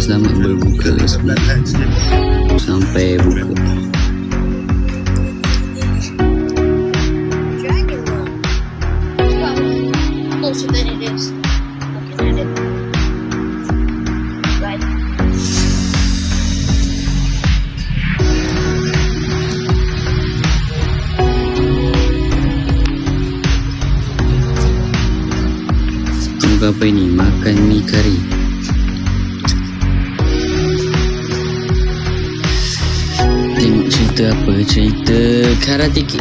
Selamat berbuka sampai buka. Closer than it is. Looking at it. Right. Tunggu apa ini? Makan mie kari. Tengok cerita apa? Cerita Karate Kid.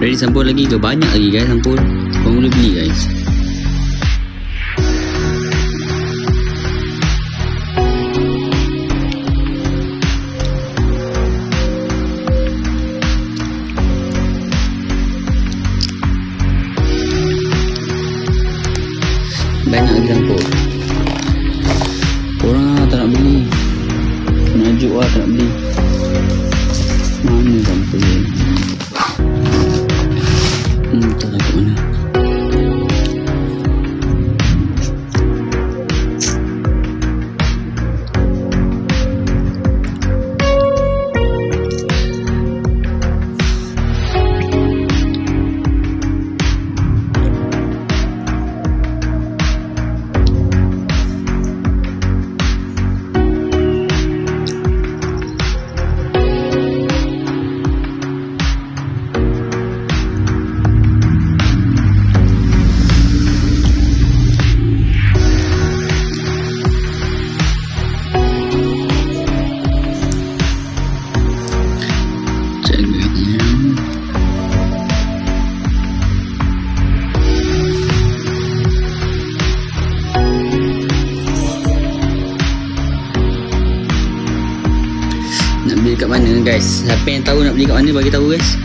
Ready sampul lagi ke? Banyak lagi guys sampul. Korang boleh beli guys. Banyak lagi sampul. Korang tak nak beli. Najuk lah tak nak beli. Mana sampul ni? Tak tahu kat mana. Nak beli kat mana guys? Siapa yang tahu nak beli kat mana bagi tahu guys.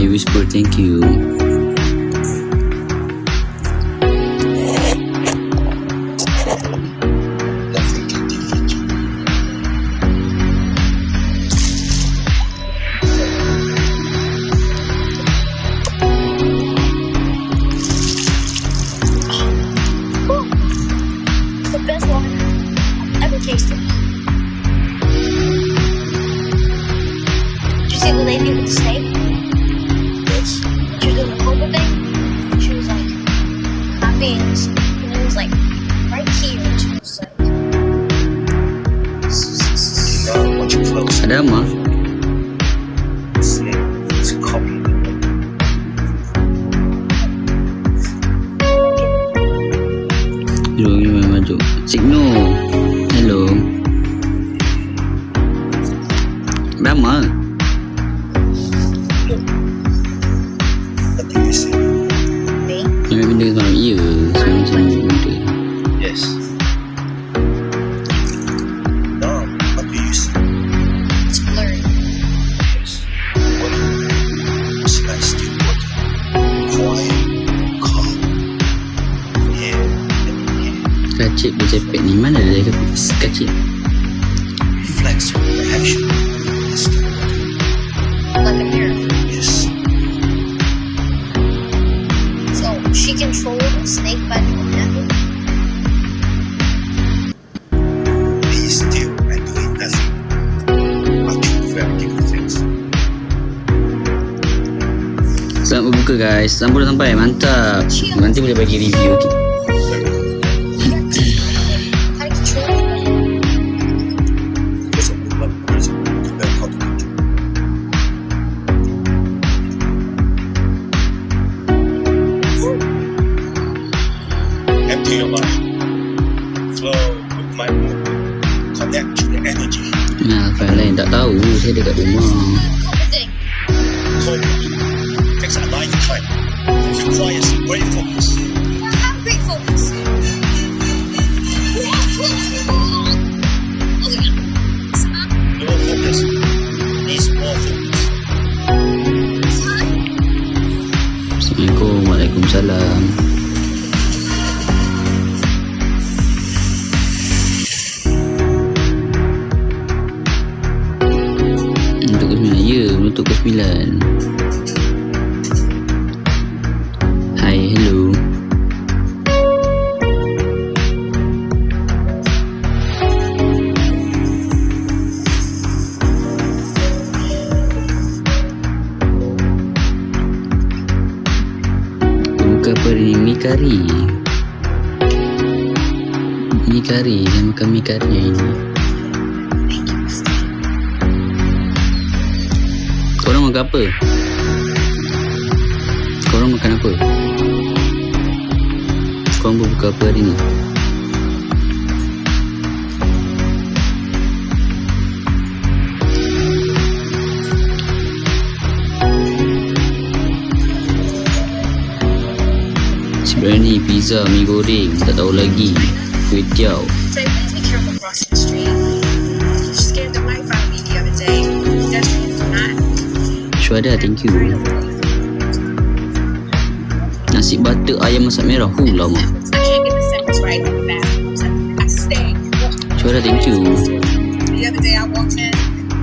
Whisper thank you. The best one I've ever tasted. Did you see the lady with the snake? She was doing the Cobra thing. She was like happy, and it was like right here. And she was like, Ada mah? It's a copy. jom. Signo. Hello. Lama. What do you see? Me? Yang benda semalam. Ya. Semalam benda. Yes. Now, what do you see? It's blurry. Yes. What do you see? I still working. Quiet, calm. Yeah. Kacip bercepet ni. Mana dia kacip? Reflects on the action. It's still working. Like a mirror. Yes. So she controlled a snake by doing nothing. Be still and doing nothing. Are two very different things. Selamat berbuka guys. Sampai dah sampai. Mantap. Nanti boleh bagi review. Okay. How to control it? Because of the one person to learn how to control. Empty your mind. Flow with my movement. Connect to the energy. Nah, file lain tak tahu. Saya dekat rumah. Everything. Cold. Takes a lifetime. It requires great focus. I have great focus. No focus needs more focus. Assalamualaikum. Waalaikumsalam. Untuk ke 9. Ya, untuk ke 9. Hai, hello. Buka apa ni? Mi kari. Mi kari. Saya makan mi kari hari ni. Korang makan apa? Korang makan apa? Korang berbuka apa hari ni? Sebenarnya ni pizza, mi goreng, tak tahu lagi. Kuih tiaw. So please be careful crossing the street. He scared the life out of me the other day. He doesn't not. Syuhada, thank you. Nasi butter ayam masak merah. Lama. I can't get the sentence right in the bathroom. I stay. Syuhada, thank you. The other day I walked in,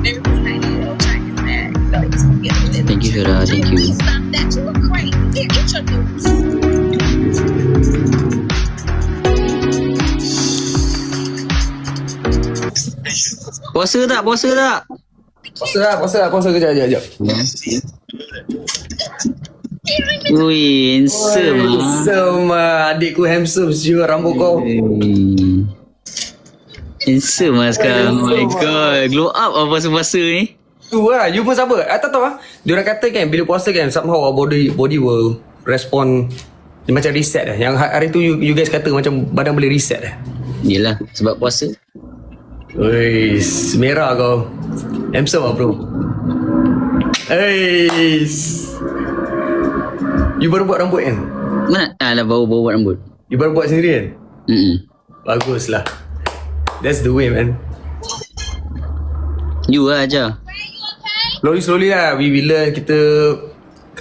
they were putting 90 Chinese bag. So he's gonna get it. Thank you, Syuhada, thank you. Stop that. You look great. Here, eat your noodles. Puasa tak? Puasa tak? Puasa kejap. Ui, handsome lah. Handsome adikku handsome siu rambut kau. Handsome lah sekarang. Oh my god. Glow up lah puasa-puasa ni. Tu lah, you pun sama. Tak tahu lah. Diorang kata kan bila puasa kan somehow our body will respond. Dia macam reset lah. Yang hari tu you guys kata macam badan boleh reset lah. Yelah, sebab puasa. Weiss, merah kau. Handsome lah bro. Eish. You baru buat rambut kan? Mana? Lah baru buat rambut. You baru buat sendiri kan? Bagus lah. That's the way man. You lah ajar. Slowly lah. We learn kita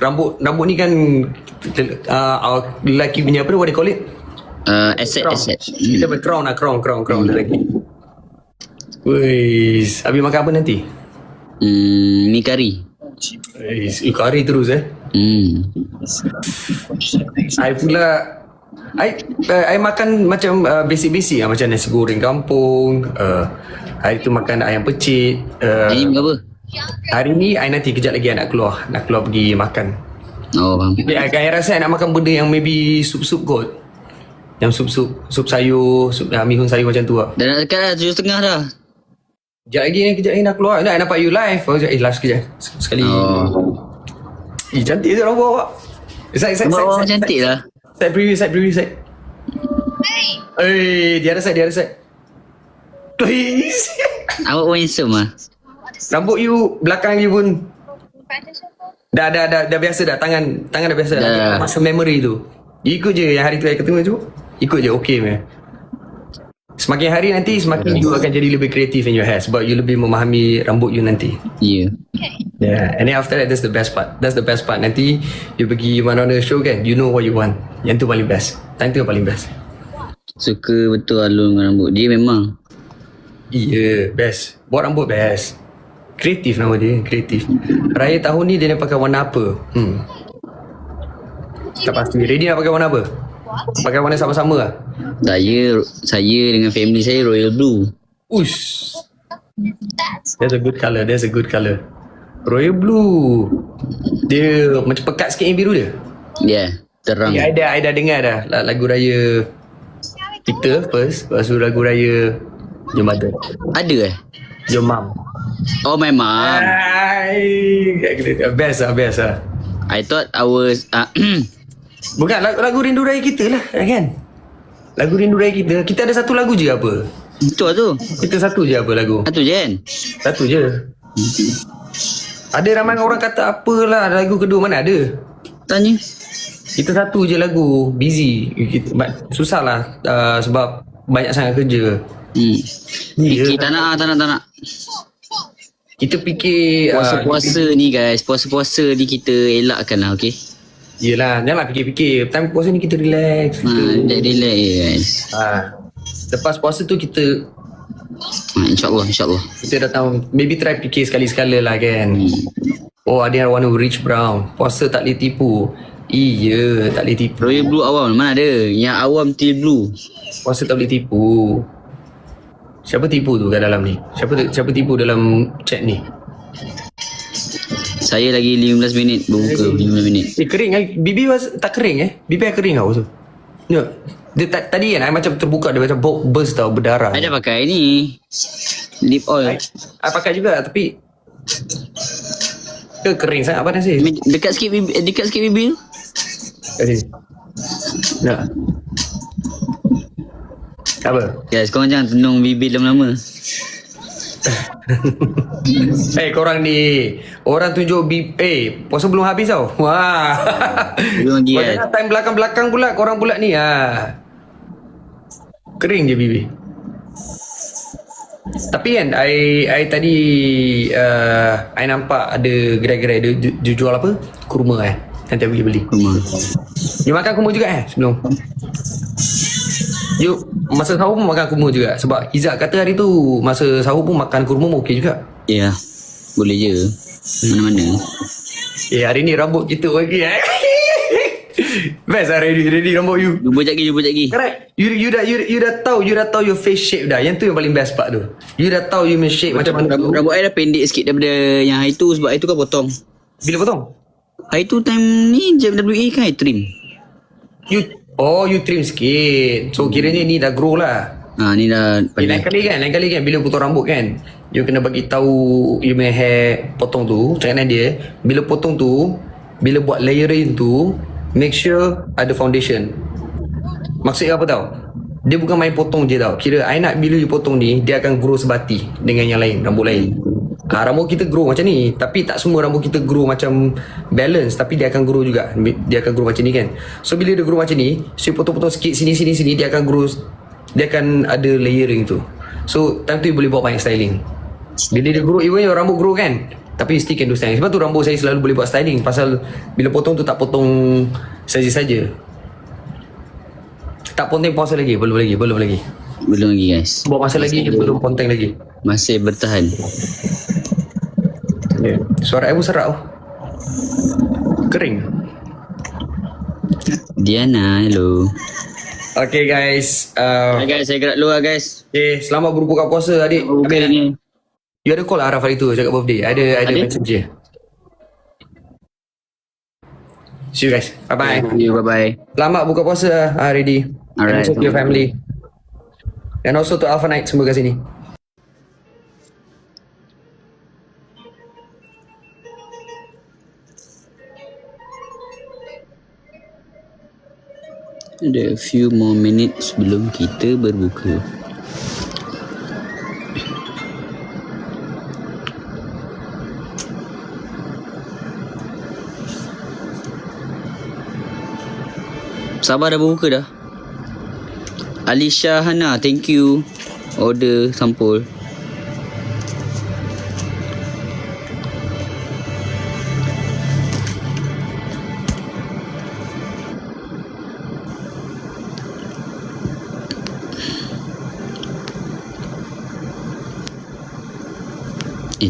rambut ni kan lelaki punya apa, what they call it? Asset. Kita crown lelaki. Weiss, habis makan apa nanti? Mi kari. Weiss, kari terus I pula I makan macam basic lah, macam nasi goreng kampung. Hari tu makan ayam pecik. Ini berapa? Hari ni I nanti kejap lagi I nak keluar pergi makan. Oh faham. Jadi I rasa I nak makan benda yang maybe sup-sup kot. Yang sup sayur, mihun sayur macam tu lah. Dah nak dekat dah, 7.30 dah. Kejap lagi nak keluar. Nak nampak you live. Live sekejap. Sekali. Cantik je rambut awak. Rambut awak cantik lah. Side preview. Hey, Di other side, di other side. Please. Awak pun handsome lah. Rambut you, belakang you pun dah biasa dah. Tangan dah biasa Dah. Masa memory tu. You ikut je yang hari tu saya ketemu tu. Ikut je, okay man. Semakin hari nanti, semakin you akan jadi lebih kreatif in your hair. Sebab you lebih memahami rambut you nanti. Ya. Yeah, and then after that, that's the best part. That's the best part. Nanti you pergi mana-mana show kan, you know what you want. Yang tu paling best. Time tu yang paling best. Suka betul Alun dengan rambut. Dia memang. Iya, best. Buat rambut best. Kreatif nama dia, kreatif. Raya tahun ni dia nak pakai warna apa? Tak pasti. Ready nak pakai warna apa? Pakai warna sama-sama lah. Saya dengan family saya royal blue. Ush. That's a good colour, that's a good colour. Royal blue. Dia macam pekat sikit yang biru dia. Ya, terang. I dah dengar dah lagu raya kita first, lepas tu lagu raya Your Mother, Ada Your Mom. Oh my mom. Best lah. I thought I was Bukan lagu Rindu Raya kita lah kan. Lagu Rindu Raya kita. Kita ada satu lagu je apa? betul tu. Kita satu je apa lagu? Satu je kan? Satu je. Ada ramai orang kata apalah lagu kedua, mana ada. Tanya. Kita satu je lagu. Busy. Susah lah sebab banyak sangat kerja. Fikir tak nak. Kita fikir Puasa-puasa ni guys, puasa-puasa ni kita elakkan lah, okay? yelah, janganlah fikir-fikir. Time puasa ni kita relax. Relax je guys. Lepas puasa tu kita InsyaAllah. dah tahu. Maybe try fikir sekali-sekala lah kan. Oh, ada yang warna rich brown. Puasa tak boleh tipu. Iya, tak boleh tipu. Royal blue awam mana ada? Yang awam teal blue. Puasa tak boleh tipu. Siapa tipu tu kat dalam ni? Siapa tipu dalam chat ni? Saya lagi 15 minit berbuka. 15 minit. Kering kan? Bibi tak kering Bibi kering tau tu. Ya. Dia tadi kan I macam terbuka, dia macam burst tau, berdarah. Ada pakai ni lip oil. I pakai juga tapi kering sangat apa nasi? Dekat sikit bibir. Tadi. Nak. Apa? Guys, korang jangan tenung bibir lama-lama. Korang ni orang tunjuk puasa belum habis tau. Wah. Belum lagi guys. Jangan time belakang-belakang pula korang pula ni kering je bibir. Tapi kan I tadi I nampak ada gerai-gerai dia jual apa? Kurma nanti I pergi beli. Rumah. You makan kurma juga sebelum? You masa sahur pun makan kurma juga? Sebab Izzat kata hari tu masa sahur pun makan kurma pun okey juga. Ya, boleh je. Mana-mana. Hari ni rambut kita okey Best lah ready rambut you. Jumpa lagi. Correct. You dah tahu your face shape dah. Yang tu yang paling best part tu. You dah tahu you punya shape macam mana tu. Rambut I dah pendek sikit daripada yang hari tu. Sebab hari tu kan potong. Bila potong? Hari tu time ni jam WA kan I trim. You trim sikit. So kiranya ni dah grow lah. Ni dah Lain kali kan bila potong rambut kan, you kena bagi tahu you punya hair potong tu, cakap dengan dia, bila potong tu, bila buat layering tu, make sure ada foundation. Maksudnya apa tau? Dia bukan main potong je tau. Kira I nak bila you potong ni, dia akan grow sebati dengan yang lain, rambut lain. Rambut kita grow macam ni, tapi tak semua rambut kita grow macam balance, tapi dia akan grow juga. Dia akan grow macam ni kan. So bila dia grow macam ni, so you potong-potong sikit sini, dia akan grow, dia akan ada layering tu. So time tu you boleh buat banyak styling. Bila dia grow, even your rambut grow kan, tapi you still can do styling. Sebab tu rambut saya selalu boleh buat styling. Pasal bila potong tu tak potong saja-saja. Tak ponteng puasa lagi. Belum lagi guys. Buat masa lagi belum ponteng lagi. Masih bertahan. Suara I pun serak kering. Diana, hello. Okay guys, Hai guys, saya gerak dulu lah guys. okay, selamat berbuka puasa adik. Okay ni. You ada call Araf hari tu cakap birthday. Ada message je. See you guys. Bye bye. Bye. Selamat buka puasa ready. Alright. And also to your family. And also to Alpha Night, semua kat sini. Ada a few more minutes sebelum kita berbuka. Sabar, dah berbuka dah. Alisha Hana, thank you. Order sampul.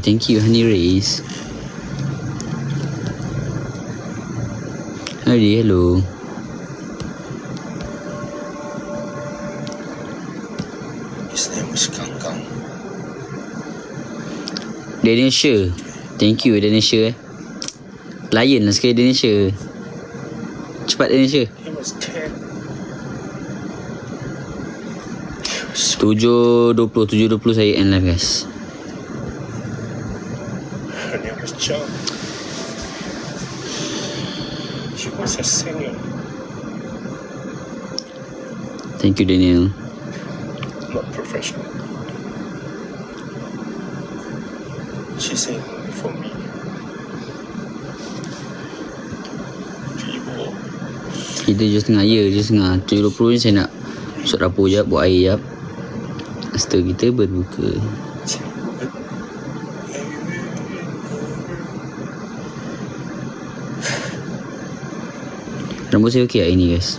Thank you, Honey Rays. Hello. His name was Kang Kang. Daniel Shah. Thank you, Daniel Shah. Lion lah sekali, Daniel Shah. Cepat, Daniel Shah. He was 10. 7.20 saya end live, guys. Her name was John. She was a singer, Thank you, Daniel. not professional. She sang for me. People. Kita je setengah, je setengah. 7.20 ni saya nak masuk dapur jap, buat air jap. Setelah kita berbuka. Rambut saya okey hari ni, guys.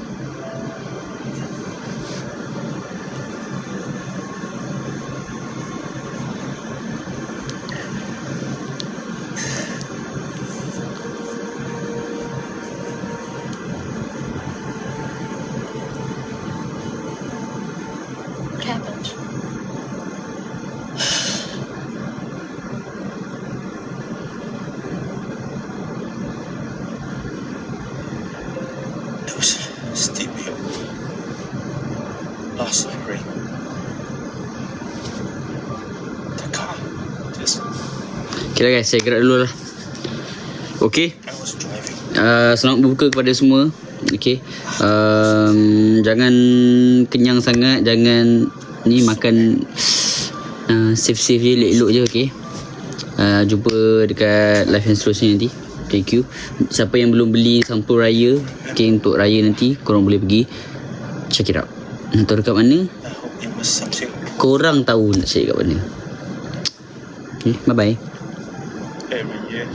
What happened? There was a steep hill. Lots of rain. The car just. Okay lah, guys, saya gerak dulu lah. Okay. I was driving. Selamat berbuka kepada semua. Okay. Jangan kenyang sangat. Jangan ni makan safe-safe je, elok-elok je. Okay. Jumpa dekat live yang seterusnya nanti. Thank you. Siapa yang belum beli sampul raya, okay, untuk raya nanti, korang boleh pergi check it out. Nak tahu dekat mana? I hope it was something Korang tahu nak cari kat mana. Okay, bye-bye. every year.